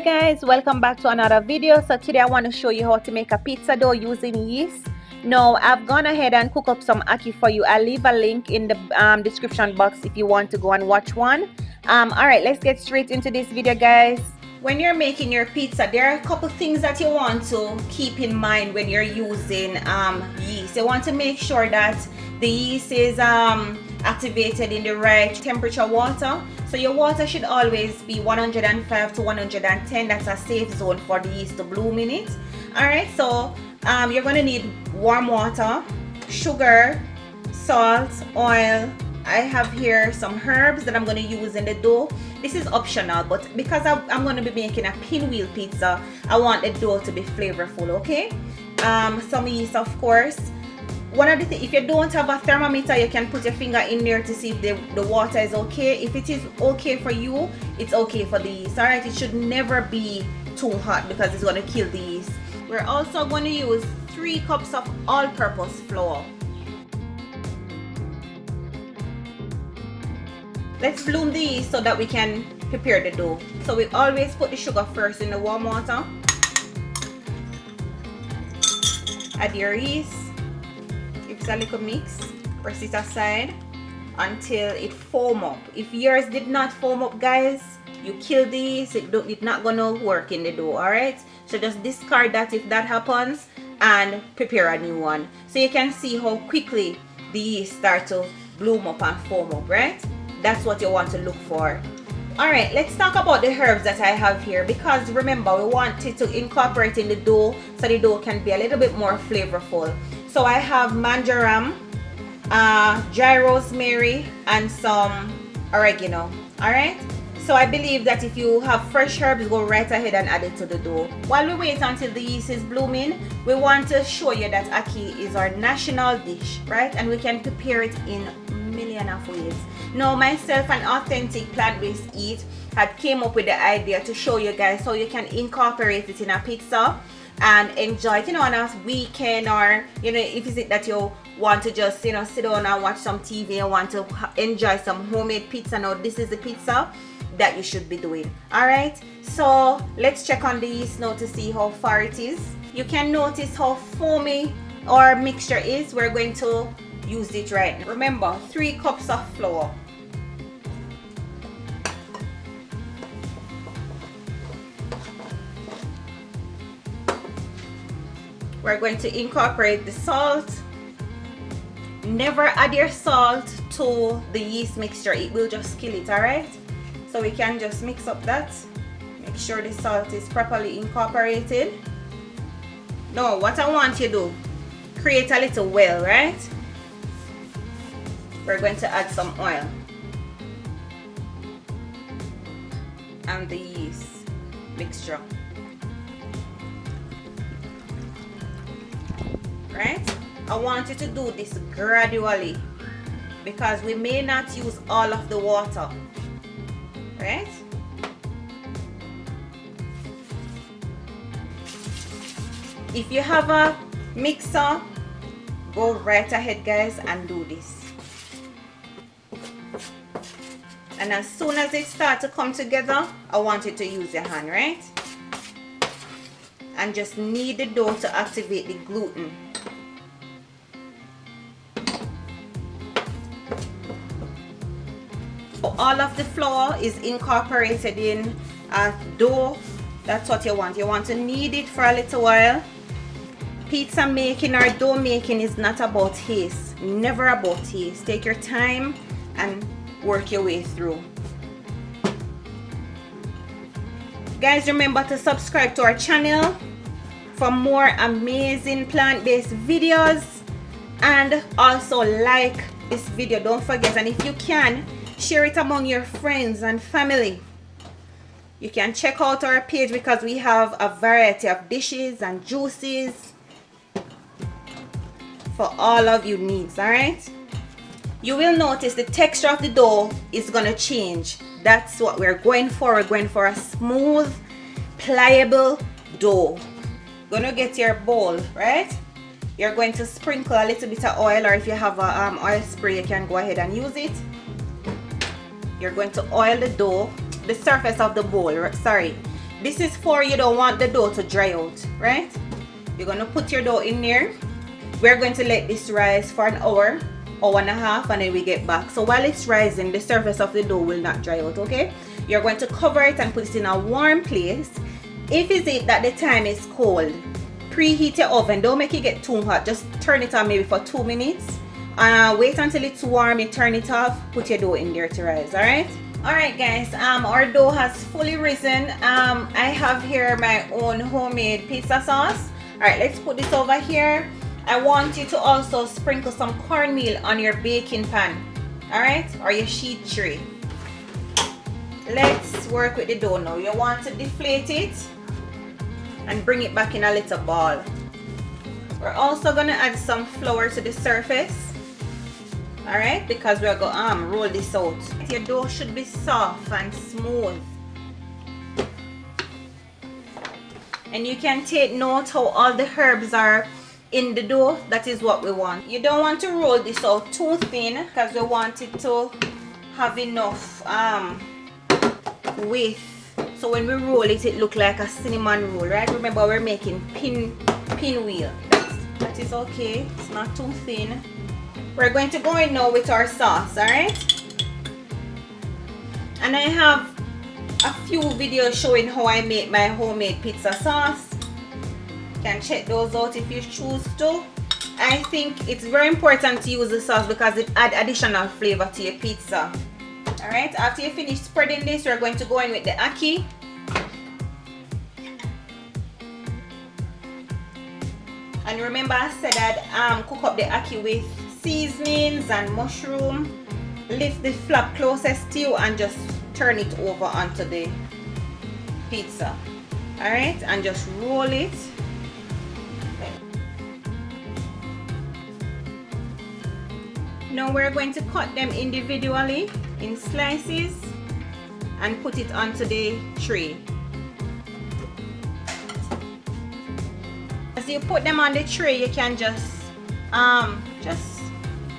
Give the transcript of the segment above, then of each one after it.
guys, welcome back to another video. So today I want to show you how to make a pizza dough using yeast. Now I've gone ahead and cook up some ackee for you. I'll leave a link in the description box if you want to go and watch one. Alright, let's get straight into this video, guys. When you're making your pizza, there are a couple things that you want to keep in mind when you're using yeast. You want to make sure that the yeast is activated in the right temperature water. So your water should always be 105 to 110. That's a safe zone for the yeast to bloom in it. Alright, so you're going to need warm water, sugar, salt, oil. I have here some herbs that I'm going to use in the dough. This is optional, but because I'm going to be making a pinwheel pizza, I want the dough to be flavorful, okay? Some yeast, of course. One of the things, if you don't have a thermometer, you can put your finger in there to see if the water is okay. If it is okay for you, it's okay for the yeast. Alright, it should never be too hot because it's going to kill the yeast. We're also going to use 3 cups of all-purpose flour. Let's bloom the yeast so that we can prepare the dough. So we always put the sugar first in the warm water. Add your yeast. Give it a little mix. Press it aside until it foam up. If yours did not foam up, guys, you kill the yeast. It's not gonna work in the dough. Alright, so just discard that if that happens and prepare a new one. So you can see how quickly the yeast start to bloom up and foam up, right? That's what you want to look for. Alright, let's talk about the herbs that I have here, because remember, we want it to incorporate in the dough so the dough can be a little bit more flavorful. So I have marjoram, dry rosemary, and some oregano. Alright, so I believe that if you have fresh herbs, go right ahead and add it to the dough. While we wait until the yeast is blooming, we want to show you that ackee is our national dish, right? And we can prepare it in million of ways. Now myself and Authentic Plant-Based Eat had came up with the idea to show you guys how you can incorporate it in a pizza and enjoy it, you know, on a weekend, or you know, if is it that you want to just, you know, sit down and watch some TV and want to enjoy some homemade pizza. Now this is the pizza that you should be doing. Alright, so let's check on the yeast now to see how far it is. You can notice how foamy our mixture is. We're going to use it right now. Remember, 3 cups of flour. We're going to incorporate the salt. Never add your salt to the yeast mixture, it will just kill it. Alright, so we can just mix up that. Make sure the salt is properly incorporated. Now what I want you to do, create a little well, right? We're going to add some oil and the yeast mixture. Right? I want you to do this gradually because we may not use all of the water. Right? If you have a mixer, go right ahead, guys, and do this. And as soon as it starts to come together, I want you to use your hand, right? And just knead the dough to activate the gluten. So all of the flour is incorporated in a dough. That's what you want. You want to knead it for a little while. Pizza making or dough making is not about haste. Never about haste. Take your time and work your way through. Guys, remember to subscribe to our channel for more amazing plant-based videos, and also like this video, don't forget. And if you can, share it among your friends and family. You can check out our page because we have a variety of dishes and juices for all of your needs. Alright, you will notice the texture of the dough is going to change. That's what we're going for. We're going for a smooth, pliable dough. Gonna get your bowl, right? You're going to sprinkle a little bit of oil, or if you have a oil spray, you can go ahead and use it. You're going to oil the dough, the surface of the bowl, sorry. This is for you don't want the dough to dry out, right? You're gonna put your dough in there. We're going to let this rise for an hour, hour and a half, and then we get back. So while it's rising, the surface of the dough will not dry out, okay? You're going to cover it and put it in a warm place. If it's it that the time is cold, preheat your oven. Don't make it get too hot. Just turn it on maybe for 2 minutes. Wait until it's warm, you turn it off, put your dough in there to rise, alright? Alright guys, our dough has fully risen. I have here my own homemade pizza sauce. Alright, let's put this over here. I want you to also sprinkle some cornmeal on your baking pan, alright, or your sheet tray. Let's work with the dough now. You want to deflate it and bring it back in a little ball. We're also gonna add some flour to the surface, alright, because we're gonna roll this out. Your dough should be soft and smooth. And you can take note how all the herbs are in the dough. That is what we want. You don't want to roll this out too thin because we want it to have enough width, so when we roll it, it look like a cinnamon roll, right? Remember, we're making pinwheel. That is okay. It's not too thin. We're going to go in now with our sauce, alright? And I have a few videos showing how I make my homemade pizza sauce. You can check those out if you choose to. I think it's very important to use the sauce because it adds additional flavor to your pizza. Alright, after you finish spreading this, we're going to go in with the ackee. And remember, I said that cook up the ackee with seasonings and mushroom. Lift the flap closest to you and just turn it over onto the pizza. Alright, and just roll it. Now we're going to cut them individually in slices and put it onto the tray. As you put them on the tray, you can just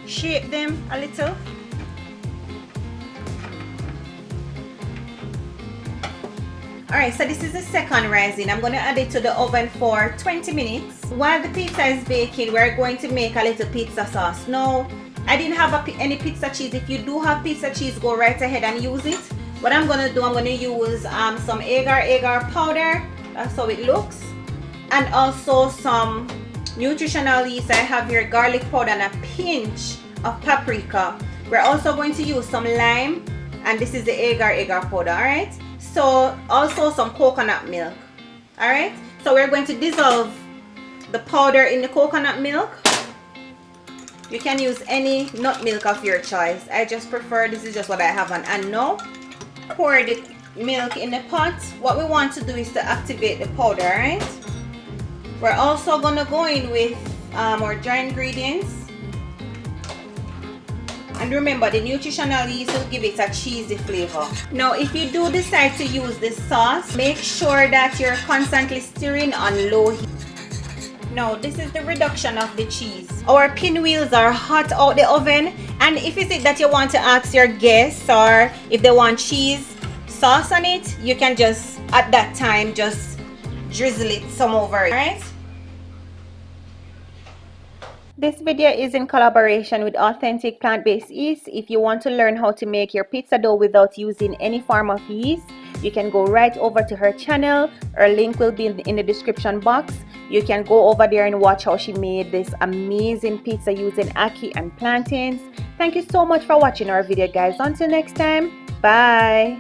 shape them a little. Alright, so this is the second rising. I'm going to add it to the oven for 20 minutes. While the pizza is baking, we're going to make a little pizza sauce. Now, I didn't have any pizza cheese. If you do have pizza cheese, go right ahead and use it. What I'm going to do, I'm going to use some agar powder. That's how it looks. And also some nutritional yeast. I have here garlic powder and a pinch of paprika. We're also going to use some lime. And this is the agar powder, alright? So also some coconut milk. Alright? So we're going to dissolve the powder in the coconut milk. You can use any nut milk of your choice. I just prefer, this is just what I have on. And now, pour the milk in the pot. What we want to do is to activate the powder, right? We're also gonna go in with our dry ingredients. And remember, the nutritional yeast will give it a cheesy flavor. Now, if you do decide to use this sauce, make sure that you're constantly stirring on low heat. Now, this is the reduction of the cheese. Our pinwheels are hot out the oven, and if it's it that you want to ask your guests or if they want cheese sauce on it, you can just at that time just drizzle it some over it, right? This video is in collaboration with Authentic Plant-Based Yeast. If you want to learn how to make your pizza dough without using any form of yeast, you can go right over to her channel. Her link will be in the description box. You can go over there and watch how she made this amazing pizza using ackee and plantains. Thank you so much for watching our video, guys. Until next time, bye.